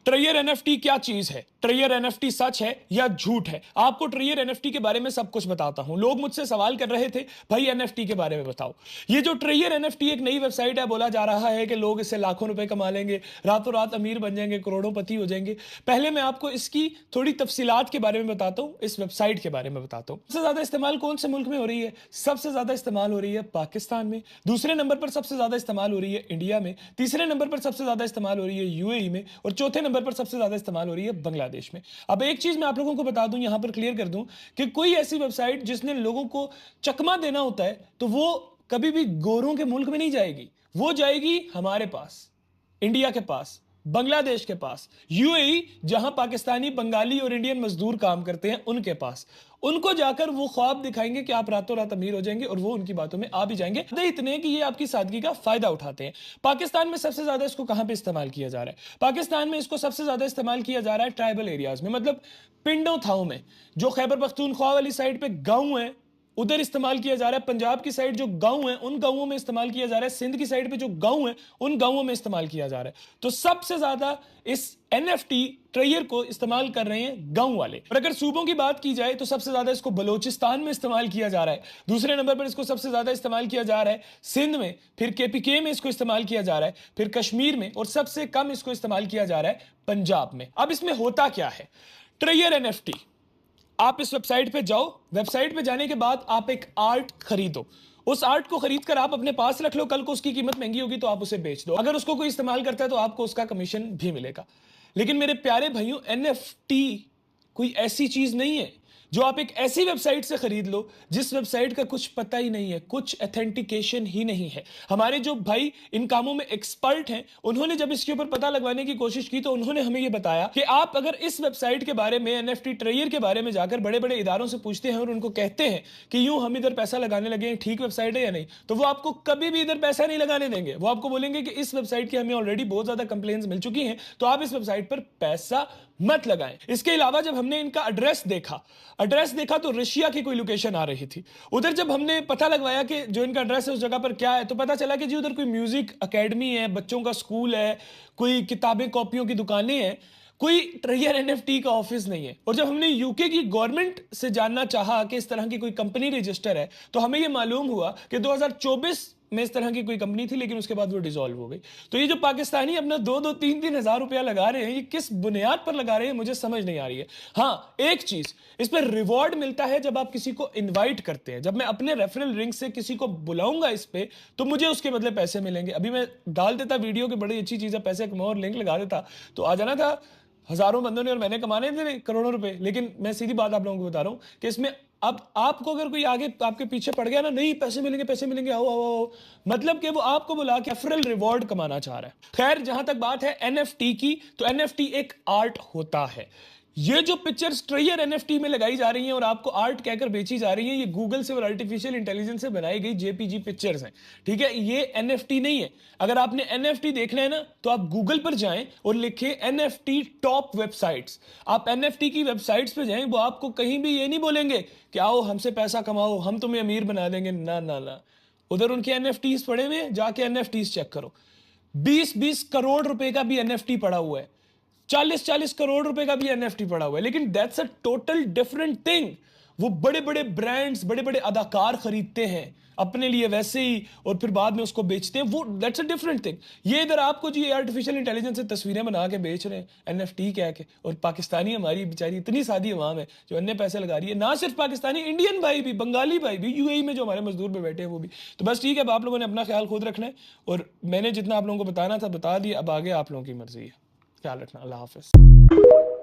ट्रेयर NFT क्या चीज है, ट्रेयर एनएफटी सच है या झूठ है? आपको ट्रेयर एनएफटी के बारे में सब कुछ बताता हूं। लोग मुझसे सवाल कर रहे थे भाई एनएफटी के बारे में बताओ। ये जो ट्रेयर एनएफटी एक नई वेबसाइट है, बोला जा रहा है कि लोग इससे लाखों रुपए कमा लेंगे, रातों रात अमीर बन जाएंगे, करोड़ोंपति हो जाएंगे। पहले मैं आपको इसकी थोड़ी तफसीलात के बारे में बताता हूं, इस वेबसाइट के बारे में बताता हूं। सबसे ज्यादा इस्तेमाल कौन से मुल्क में हो रही है? सबसे ज्यादा इस्तेमाल हो रही है पाकिस्तान में, दूसरे नंबर पर सबसे ज्यादा इस्तेमाल हो रही है इंडिया में, तीसरे नंबर पर सबसे ज्यादा इस्तेमाल हो रही है यूएई में, और चौथे नंबर पर सबसे ज्यादा इस्तेमाल हो रही है बांग्लादेश में। अब एक चीज मैं आप लोगों को बता दूं, यहां पर क्लियर कर दूं कि कोई ऐसी वेबसाइट जिसने लोगों को चकमा देना होता है तो वो कभी भी गोरों के मुल्क में नहीं जाएगी, वो जाएगी हमारे पास, इंडिया के पास, बांग्लादेश के पास, यूएई जहां पाकिस्तानी, बंगाली और इंडियन मजदूर काम करते हैं उनके पास। उनको जाकर वो ख्वाब दिखाएंगे कि आप रातों रात अमीर हो जाएंगे, और वो उनकी बातों में आ भी जाएंगे, इतने कि ये आपकी सादगी का फायदा उठाते हैं। पाकिस्तान में सबसे ज्यादा इसको कहां पे इस्तेमाल किया जा रहा है? पाकिस्तान में इसको सबसे ज्यादा इस्तेमाल किया जा रहा है ट्राइबल एरियाज में, मतलब पिंडों थाओं में। जो खैबर पख्तूनख्वा वाली साइड पे गांव है उधर इस्तेमाल किया जा रहा है, पंजाब की साइड जो गांव है उन गांवों में इस्तेमाल किया जा रहा है, सिंध की साइड पे जो गांव है उन गांवों में इस्तेमाल किया जा रहा है। तो सबसे ज्यादा इस एनएफटी ट्रेयर को इस्तेमाल कर रहे हैं गांव वाले। और अगर सूबों की बात की जाए तो सबसे ज्यादा इसको बलोचिस्तान में इस्तेमाल किया जा रहा है, दूसरे नंबर पर इसको सबसे ज्यादा इस्तेमाल किया जा रहा है सिंध में, फिर केपीके में इसको इस्तेमाल किया जा रहा है, फिर कश्मीर में, और सबसे कम इसको इस्तेमाल किया जा रहा है पंजाब में। अब इसमें होता क्या है? ट्रेयर एनएफटी, आप इस वेबसाइट पे जाओ, वेबसाइट पे जाने के बाद आप एक आर्ट खरीदो, उस आर्ट को खरीद कर आप अपने पास रख लो, कल को उसकी कीमत महंगी होगी तो आप उसे बेच दो। अगर उसको कोई इस्तेमाल करता है तो आपको उसका कमीशन भी मिलेगा। लेकिन मेरे प्यारे भाइयों, एनएफटी कोई ऐसी चीज नहीं है जो आप एक ऐसी वेबसाइट से खरीद लो जिस वेबसाइट का कुछ पता ही नहीं है, कुछ ऑथेंटिकेशन ही नहीं है। हमारे जो भाई इन कामों में एक्सपर्ट हैं, उन्होंने जब इसके ऊपर पता लगवाने की कोशिश की तो उन्होंने हमें यह बताया कि आप अगर इस वेबसाइट के बारे में, एनएफटी ट्रेयर के बारे में जाकर बड़े बड़े इदारों से पूछते हैं और उनको कहते हैं कि यूं हम इधर पैसा लगाने लगे हैं, ठीक वेबसाइट है या नहीं, तो वो आपको कभी भी इधर पैसा नहीं लगाने देंगे। वो आपको बोलेंगे कि इस वेबसाइट की हमें ऑलरेडी बहुत ज्यादा कंप्लेंट्स मिल चुकी हैं, तो आप इस वेबसाइट पर पैसा मत लगाएं। इसके अलावा जब हमने इनका एड्रेस देखा तो रशिया की कोई लोकेशन आ रही थी। उधर जब हमने पता लगवाया कि जो इनका एड्रेस है उस जगह पर क्या है, तो पता चला कि जी उधर कोई म्यूजिक एकेडमी है, बच्चों का स्कूल है, कोई किताबें कॉपियों की दुकानें हैं, कोई ट्रेयर एनएफटी का ऑफिस नहीं है। और जब हमने यूके की गवर्नमेंट से जानना चाहा कि इस तरह की कोई कंपनी रजिस्टर है, तो हमें यह मालूम हुआ कि 2024 में इस तरह की कोई कंपनी थी, लेकिन उसके बाद वो डिसॉल्व हो गई। तो ये जो पाकिस्तानी अपना 2-2, 3-3 हज़ार रुपया लगा रहे हैं, ये किस बुनियाद पर लगा रहे हैं मुझे समझ नहीं आ रही है। हाँ, एक चीज, इस पर रिवॉर्ड मिलता है जब आप किसी को इनवाइट करते हैं। जब मैं अपने रेफरल लिंक से किसी को बुलाऊंगा इस पे, तो मुझे उसके बदले पैसे मिलेंगे। अभी मैं डाल देता वीडियो की बड़ी अच्छी चीज है, पैसे कमाओ, और लिंक लगा देता तो आ जाना था हजारों बंदों ने, और मैंने कमाने थे करोड़ों रुपए। लेकिन मैं सीधी बात आप लोगों को बता रहा हूं कि इसमें अब आपको अगर कोई आगे आपके पीछे पड़ गया ना, नहीं पैसे मिलेंगे, आओ आओ आओ, मतलब कि वो आपको बुला के रेफरल रिवॉर्ड कमाना चाह रहा है। खैर, जहां तक बात है एनएफटी की, तो एनएफटी एक आर्ट होता है। ये जो पिक्चर्स ट्रेयर एनएफटी में लगाई जा रही हैं और आपको आर्ट कहकर बेची जा रही हैं, ये गूगल से और आर्टिफिशियल इंटेलिजेंस से बनाई गई जेपीजी पिक्चर्स हैं, ठीक है? ये एनएफटी नहीं है। अगर आपने एनएफटी देखना है ना, तो आप गूगल पर जाएं और लिखें एनएफटी टॉप वेबसाइट्स। आप एनएफटी की वेबसाइट्स पे जाएं, वो आपको कहीं भी ये नहीं बोलेंगे कि आओ हमसे पैसा कमाओ, हम तुम्हें अमीर बना देंगे। ना ना ना, उधर उनके एनएफटीज पड़े हुए हैं, जाके एनएफटीज चेक करो। 20-20 करोड़ रुपए का भी एनएफटी पड़ा हुआ है, 40-40 करोड़ रुपए का भी एनएफटी पड़ा हुआ है। लेकिन that's a total different thing. वो बड़े बड़े ब्रांड्स, बड़े बड़े अदाकार खरीदते हैं अपने लिए वैसे ही, और फिर बाद में उसको बेचते हैं, वो दैट्स अ डिफरेंट थिंग। ये इधर आपको जी आर्टिफिशियल इंटेलिजेंस से तस्वीरें बना के बेच रहे हैं एनएफटी कह के, और पाकिस्तानी हमारी बेचारी इतनी सादी अवाम है जो अन्य पैसे लगा रही है। ना सिर्फ पाकिस्तानी, इंडियन भाई भी, बंगाली भाई भी, यूएई में जो हमारे मजदूर पे बैठे हैं वो भी। तो बस ठीक है, अब आप लोगों ने अपना ख्याल खुद रखना है, और मैंने जितना आप लोगों को बताना था बता दिया। अब आगे आप लोगों की मर्जी है। ख्याल रखना। अल्लाह हाफिज।